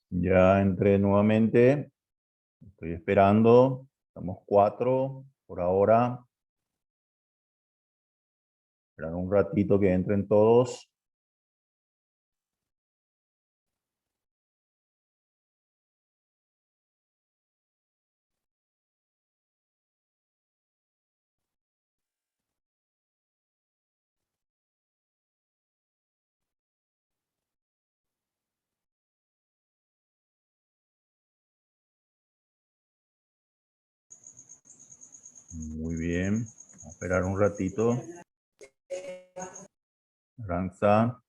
Ya entré nuevamente. Estoy esperando. Estamos 4 por ahora. Esperar un ratito que entren todos. Muy bien. Vamos a esperar un ratito. Aranza.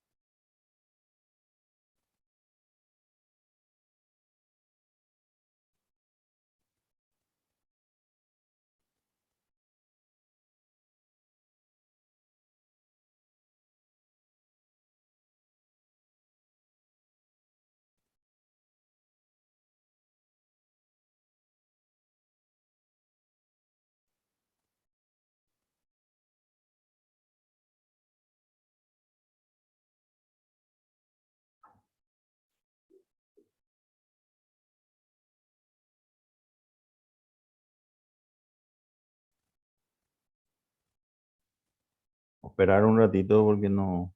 Esperar un ratito porque no.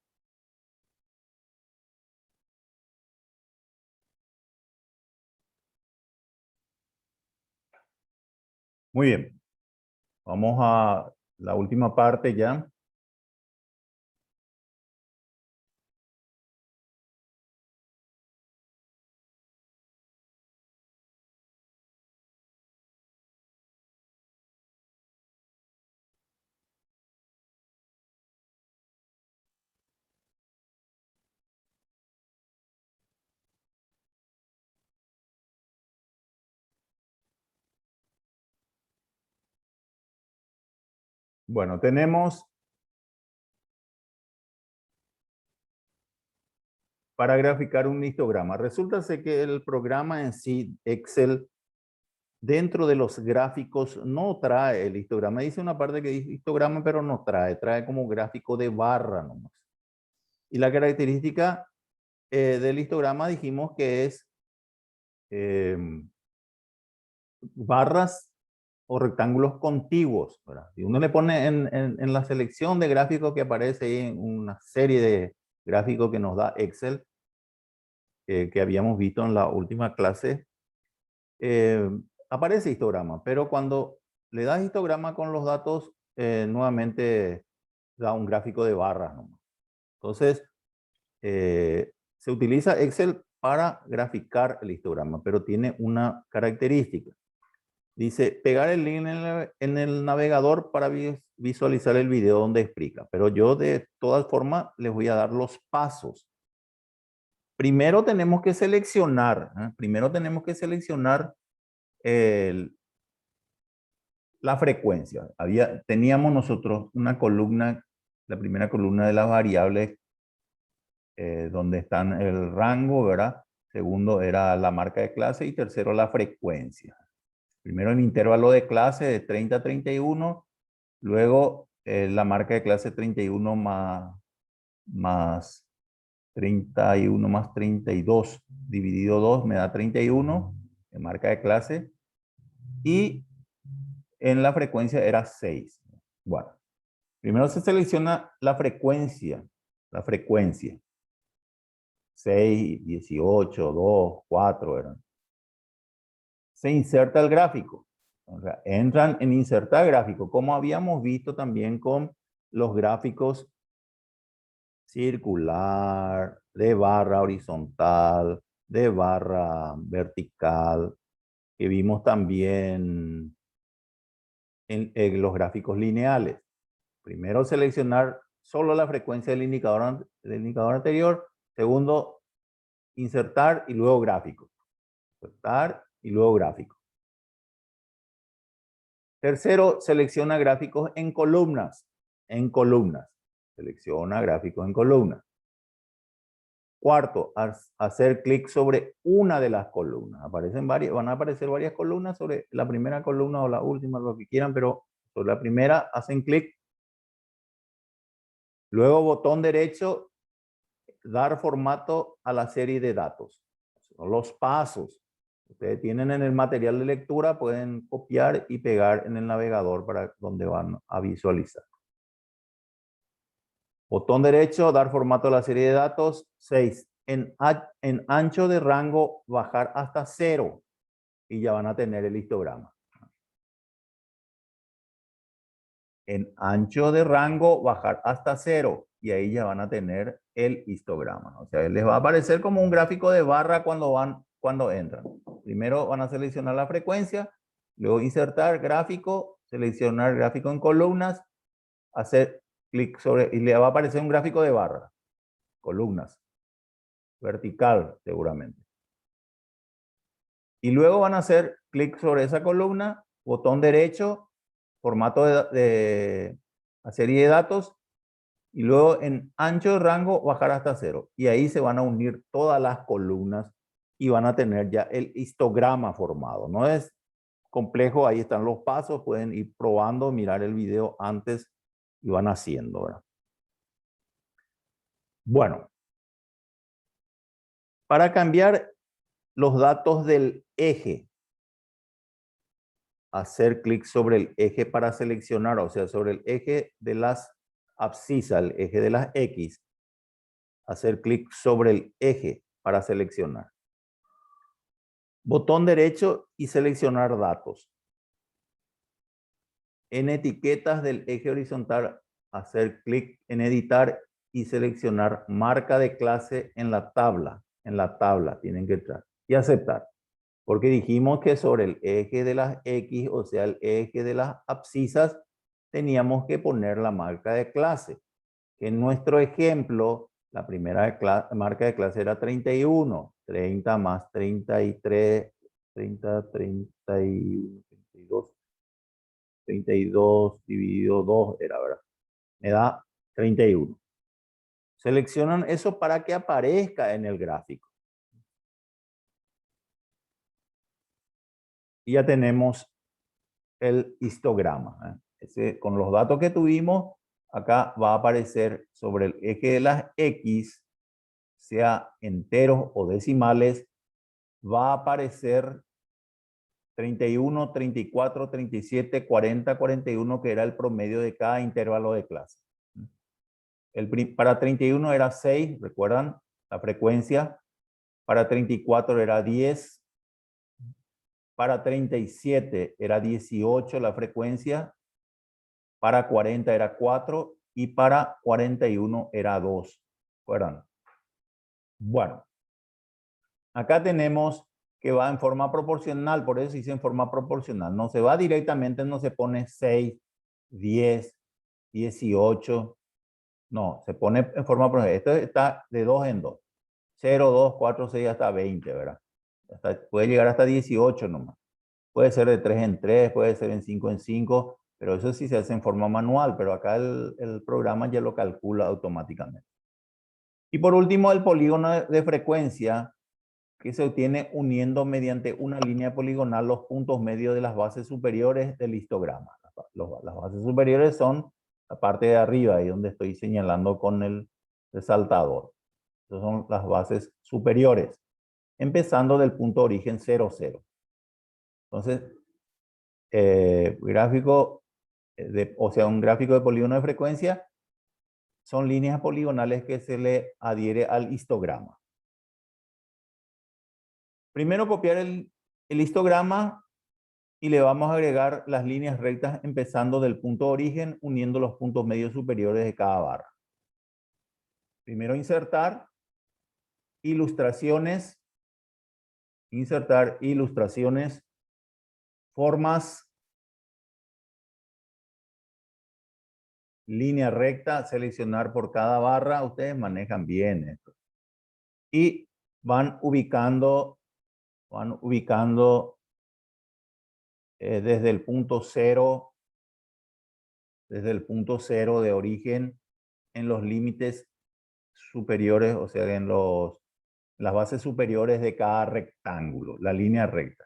Muy bien. Vamos a la última parte ya. Bueno, tenemos para graficar un histograma. Resulta ser que el programa en sí, Excel, dentro de los gráficos no trae el histograma. Dice una parte que dice histograma, pero no trae. Trae como gráfico de barra nomás. Y la característica del histograma dijimos que es eh, barras o rectángulos contiguos, ¿verdad? Y uno le pone en la selección de gráficos que aparece ahí en una serie de gráficos que nos da Excel, que habíamos visto en la última clase, eh, aparece histograma, pero cuando le das histograma con los datos, nuevamente da un gráfico de barras nomás. Entonces, se utiliza Excel para graficar el histograma, pero tiene una característica. Dice, pegar el link en el navegador para visualizar el video donde explica. Pero yo de todas formas les voy a dar los pasos. Primero tenemos que seleccionar, primero tenemos que seleccionar la frecuencia. Teníamos nosotros una columna, la primera columna de las variables, donde están el rango, ¿verdad? Segundo era la marca de clase y tercero la frecuencia. Primero el intervalo de clase de 30 a 31, luego la marca de clase 31 más 31 más 32 dividido 2 me da 31 en marca de clase, y en la frecuencia era 6. Bueno, primero se selecciona la frecuencia, 6, 18, 2, 4 eran. Se inserta el gráfico. O sea, entran en insertar gráfico, como habíamos visto también con los gráficos circular, de barra horizontal, de barra vertical, que vimos también en los gráficos lineales. Primero seleccionar solo la frecuencia del indicador anterior. Segundo, insertar y luego gráfico. Insertar y luego gráfico. Tercero, selecciona gráficos en columnas. En columnas. Selecciona gráficos en columnas. Cuarto, hacer clic sobre una de las columnas. Van a aparecer varias columnas. Sobre la primera columna o la última, lo que quieran, pero sobre la primera hacen clic. Luego botón derecho, dar formato a la serie de datos. Son los pasos. Ustedes tienen en el material de lectura, pueden copiar y pegar en el navegador para donde van a visualizar. Botón derecho, dar formato a la serie de datos. 6. En ancho de rango, bajar hasta 0. Y ya van a tener el histograma. En ancho de rango, bajar hasta 0. Y ahí ya van a tener el histograma. O sea, les va a aparecer como un gráfico de barra cuando entran. Primero van a seleccionar la frecuencia, luego insertar gráfico, seleccionar gráfico en columnas, hacer clic sobre, y le va a aparecer un gráfico de barra, columnas, vertical seguramente. Y luego van a hacer clic sobre esa columna, botón derecho, formato de serie de datos, y luego en ancho de rango bajar hasta 0. Y ahí se van a unir todas las columnas y van a tener ya el histograma formado. No es complejo, ahí están los pasos, pueden ir probando, mirar el video antes y van haciendo, ¿verdad? Bueno, para cambiar los datos del eje, hacer clic sobre el eje para seleccionar, o sea, sobre el eje de las abscisas, el eje de las X, hacer clic sobre el eje para seleccionar. Botón derecho y seleccionar datos. En etiquetas del eje horizontal, hacer clic en editar y seleccionar marca de clase en la tabla. En la tabla tienen que entrar y aceptar. Porque dijimos que sobre el eje de las X, o sea, el eje de las abscisas, teníamos que poner la marca de clase. Que en nuestro ejemplo, la primera marca de clase era 31. 30 más 33, 30, 31, 32. 32 dividido 2 era, ¿verdad? Me da 31. Seleccionan eso para que aparezca en el gráfico. Y ya tenemos el histograma. Con los datos que tuvimos, acá va a aparecer sobre el eje de las X, sea enteros o decimales, va a aparecer 31, 34, 37, 40, 41, que era el promedio de cada intervalo de clase. Para 31 era 6, ¿recuerdan? La frecuencia. Para 34 era 10. Para 37 era 18 la frecuencia. Para 40 era 4. Y para 41 era 2. ¿Recuerdan? Bueno. Acá tenemos que va en forma proporcional. Por eso se dice en forma proporcional. No se va directamente, no se pone 6, 10, 18. No, se pone en forma proporcional. Esto está de 2 en 2. 0, 2, 4, 6 hasta 20, ¿verdad? Puede llegar hasta 18 nomás. Puede ser de 3 en 3, puede ser en 5 en 5, pero eso sí se hace en forma manual, pero acá el programa ya lo calcula automáticamente. Y por último, el polígono de frecuencia, que se obtiene uniendo mediante una línea poligonal los puntos medios de las bases superiores del histograma. Las bases superiores son la parte de arriba, ahí donde estoy señalando con el resaltador. Esas son las bases superiores, empezando del punto de origen 0, 0. Entonces, gráfico, o sea, un gráfico de polígono de frecuencia son líneas poligonales que se le adhiere al histograma. Primero copiar el histograma y le vamos a agregar las líneas rectas empezando del punto de origen, uniendo los puntos medios superiores de cada barra. Primero insertar ilustraciones, formas, línea recta, seleccionar por cada barra. Ustedes manejan bien esto. Y van ubicando desde el punto 0, de origen en los límites superiores, o sea, en las bases superiores de cada rectángulo, la línea recta.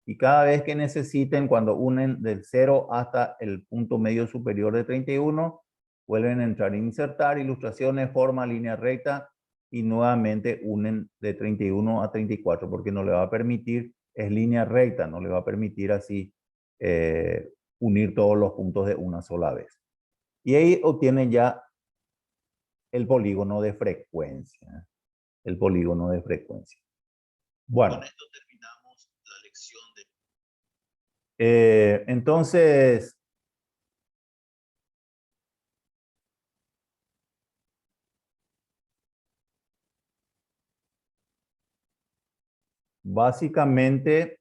Y cada vez que necesiten, cuando unen del 0 hasta el punto medio superior de 31, vuelven a entrar, insertar, ilustraciones, forma, línea recta, y nuevamente unen de 31 a 34 porque no le va a permitir, es línea recta, no le va a permitir así unir todos los puntos de una sola vez. Y ahí obtienen ya el polígono de frecuencia. El polígono de frecuencia. Bueno. Con esto terminamos la lección de... entonces... Básicamente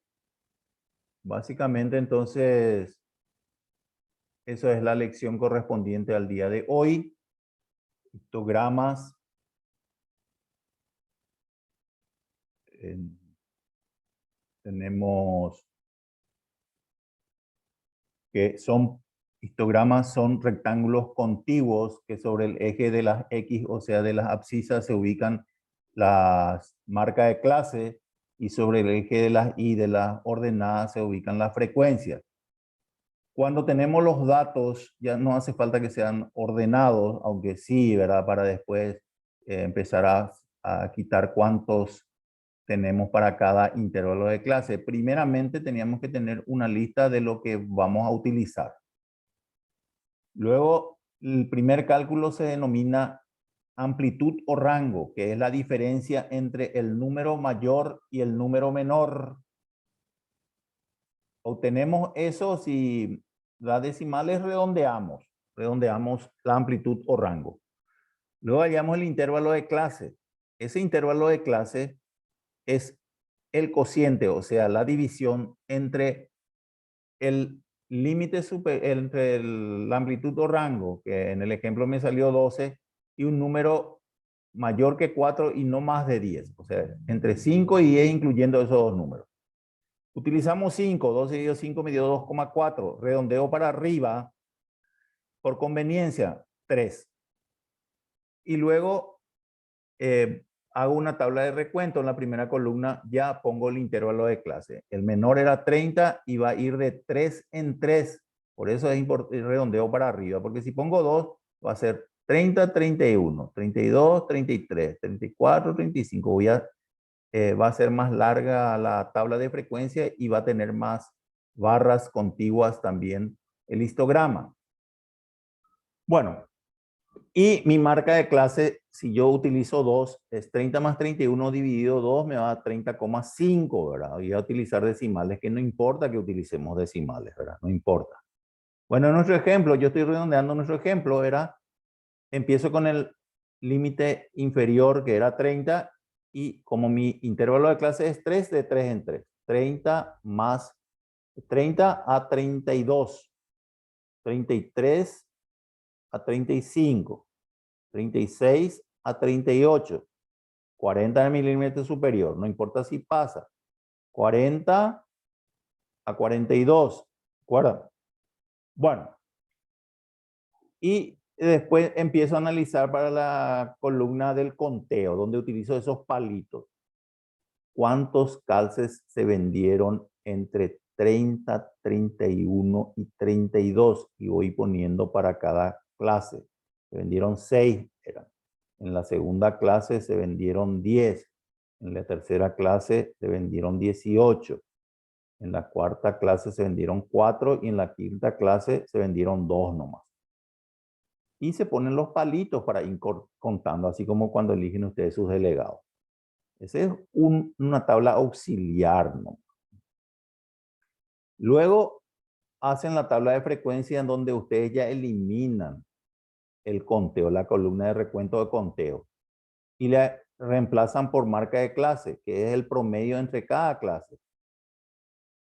entonces, eso es la lección correspondiente al día de hoy. Histogramas. Tenemos que histogramas son rectángulos contiguos que sobre el eje de las X, o sea, de las abscisas, se ubican las marcas de clase y sobre el eje de las Y de las ordenadas se ubican las frecuencias. Cuando tenemos los datos, ya no hace falta que sean ordenados, aunque sí, ¿verdad? Para después empezar a quitar cuántos tenemos para cada intervalo de clase. Primeramente teníamos que tener una lista de lo que vamos a utilizar. Luego, el primer cálculo se denomina amplitud o rango, que es la diferencia entre el número mayor y el número menor. Obtenemos eso si las decimales redondeamos la amplitud o rango. Luego hallamos el intervalo de clase. Ese intervalo de clase es el cociente, o sea, la división entre el límite entre la amplitud o rango, que en el ejemplo me salió 12, y un número mayor que 4 y no más de 10. O sea, entre 5 y 10 incluyendo esos dos números. Utilizamos 5, 12 dividido 5 me dio 2,4. Redondeo para arriba, por conveniencia, 3. Y luego hago una tabla de recuento. En la primera columna ya pongo el intervalo de clase. El menor era 30 y va a ir de 3 en 3. Por eso es redondeo para arriba, porque si pongo 2 va a ser 30, 31, 32, 33, 34, 35. Va a ser más larga la tabla de frecuencia y va a tener más barras contiguas también el histograma. Bueno, y mi marca de clase, si yo utilizo 2, es 30 más 31 dividido 2 me va a 30,5, ¿verdad? Voy a utilizar decimales, que no importa que utilicemos decimales, ¿verdad? No importa. Bueno, en nuestro ejemplo, yo estoy redondeando nuestro ejemplo, empiezo con el límite inferior que era 30 y como mi intervalo de clase es 3, de 3 en 3. 30 más 30 a 32, 33 a 35, 36 a 38, 40 milímetros superior, no importa si pasa, 40 a 42, ¿de acuerdo? Bueno, y después empiezo a analizar para la columna del conteo, donde utilizo esos palitos. ¿Cuántos calces se vendieron entre 30, 31 y 32? Y voy poniendo para cada clase. Se vendieron 6, eran. En la segunda clase se vendieron 10. En la tercera clase se vendieron 18. En la cuarta clase se vendieron 4 y en la quinta clase se vendieron 2 nomás. Y se ponen los palitos para ir contando, así como cuando eligen ustedes sus delegados. Esa es una tabla auxiliar, ¿no? Luego hacen la tabla de frecuencia en donde ustedes ya eliminan el conteo, la columna de recuento de conteo, y la reemplazan por marca de clase, que es el promedio entre cada clase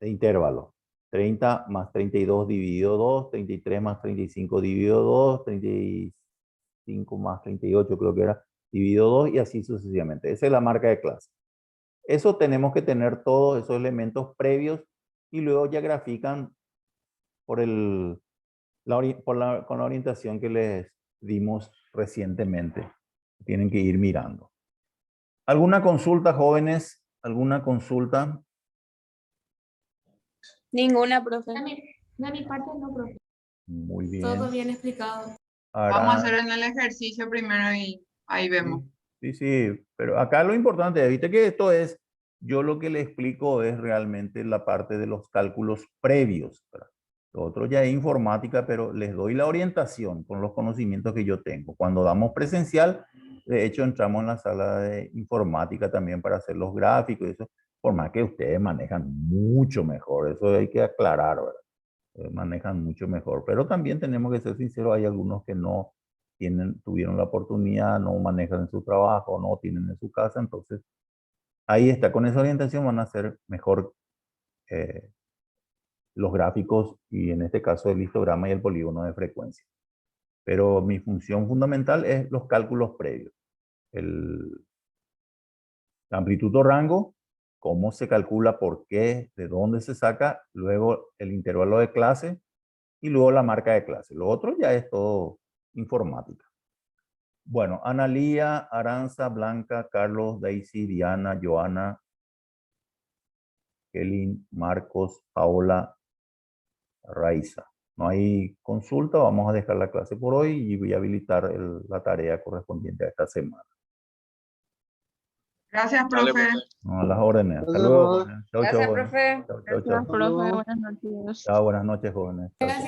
de intervalo. 30 más 32 dividido 2, 33 más 35 dividido 2, 35 más 38 creo que era, dividido 2 y así sucesivamente. Esa es la marca de clase. Eso tenemos que tener todos esos elementos previos y luego ya grafican con la orientación que les dimos recientemente. Tienen que ir mirando. ¿Alguna consulta, jóvenes? ¿Alguna consulta? Ninguna, profe. De mi parte no, profe. Muy bien. Todo bien explicado. Vamos a hacer en el ejercicio primero y ahí vemos. Sí, sí, pero acá lo importante, viste que esto es, yo lo que le explico es realmente la parte de los cálculos previos, ¿verdad? Lo otro ya es informática, pero les doy la orientación con los conocimientos que yo tengo. Cuando damos presencial, de hecho, entramos en la sala de informática también para hacer los gráficos y eso, por más que ustedes manejan mucho mejor, eso hay que aclarar, ¿verdad? Manejan mucho mejor, pero también tenemos que ser sinceros, hay algunos que no tuvieron la oportunidad, no manejan en su trabajo, no tienen en su casa, entonces ahí está, con esa orientación van a ser mejor eh, los gráficos y en este caso el histograma y el polígono de frecuencia. Pero mi función fundamental es los cálculos previos. El amplitud o rango, cómo se calcula, por qué, de dónde se saca, luego el intervalo de clase y luego la marca de clase. Lo otro ya es todo informática. Bueno, Analía, Aranza, Blanca, Carlos, Daisy, Diana, Joana, Kelly, Marcos, Paola, Raiza. No hay consulta, vamos a dejar la clase por hoy y voy a habilitar la tarea correspondiente a esta semana. Gracias, Dale, profe. profe. No, a las órdenes. Hasta Nos luego, vemos. jóvenes. Chau, Gracias, chau, jóvenes. profe. Chau, chau, Gracias, chau. profe. Buenas noches. Chao, buenas noches, jóvenes. Chau, chau.